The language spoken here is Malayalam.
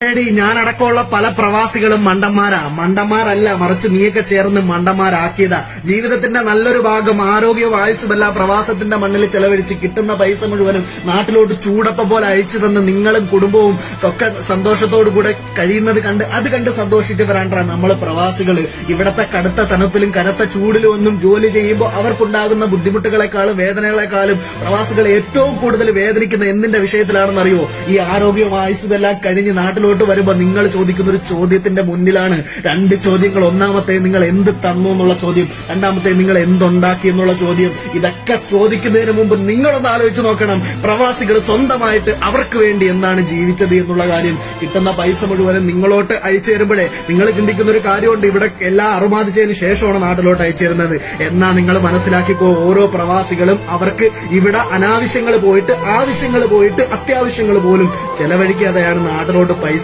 എടി ഞാനടക്കമുള്ള പല പ്രവാസികളും മണ്ടന്മാരല്ല, മറിച്ച് നീയൊക്കെ ചേർന്ന് മണ്ടന്മാരാക്കിയതാ. ജീവിതത്തിന്റെ നല്ലൊരു ഭാഗം ആരോഗ്യവും ആയുസ്സുമല്ല പ്രവാസത്തിന്റെ മണ്ണിൽ ചെലവഴിച്ച് കിട്ടുന്ന പൈസ മുഴുവനും നാട്ടിലോട്ട് ചൂടപ്പം പോലെ അയച്ചു തന്ന് നിങ്ങളും കുടുംബവും ഒക്കെ സന്തോഷത്തോടു കൂടെ കഴിയുന്നത് കണ്ട് സന്തോഷിച്ചവരാണ് നമ്മള് പ്രവാസികള്. ഇവിടത്തെ കടുത്ത തണുപ്പിലും കനത്ത ചൂടിലും ഒന്നും ജോലി ചെയ്യുമ്പോൾ അവർക്കുണ്ടാകുന്ന ബുദ്ധിമുട്ടുകളെക്കാളും വേദനകളെക്കാളും പ്രവാസികൾ ഏറ്റവും കൂടുതൽ വേദനിക്കുന്ന എന്തിന്റെ വിഷയത്തിലാണെന്നറിയോ? ഈ ആരോഗ്യവും ആയുസ്സുമെല്ലാം കഴിഞ്ഞ് നാട്ടിലോട്ട് വരുമ്പോ നിങ്ങൾ ചോദിക്കുന്ന ഒരു ചോദ്യത്തിന്റെ മുന്നിലാണ് രണ്ട് ചോദ്യങ്ങൾ. ഒന്നാമത്തെ നിങ്ങൾ എന്ത് തന്നു എന്നുള്ള ചോദ്യം, രണ്ടാമത്തെ നിങ്ങൾ എന്തുണ്ടാക്കി എന്നുള്ള ചോദ്യം. ഇതൊക്കെ ചോദിക്കുന്നതിന് മുമ്പ് നിങ്ങളൊന്ന് ആലോചിച്ച് നോക്കണം, പ്രവാസികൾ സ്വന്തമായിട്ട് അവർക്ക് വേണ്ടി എന്താണ് ജീവിച്ചത് എന്നുള്ള കാര്യം. കിട്ടുന്ന പൈസ മുഴുവനും നിങ്ങളോട്ട് അയച്ചു തരുമ്പോഴേ നിങ്ങൾ ചിന്തിക്കുന്ന ഒരു കാര്യമുണ്ട്, ഇവിടെ എല്ലാം അറുമാദിച്ചതിന് ശേഷമാണ് നാട്ടിലോട്ട് അയച്ചു തരുന്നത്. എന്നാ നിങ്ങൾ മനസ്സിലാക്കിക്കോ, ഓരോ പ്രവാസികളും അവർക്ക് ഇവിടെ അനാവശ്യങ്ങൾ പോയിട്ട് ആവശ്യങ്ങൾ പോയിട്ട് അത്യാവശ്യങ്ങൾ പോലും ചെലവഴിക്കാതെയാണ് നാട്ടിലോട്ട് പൈസ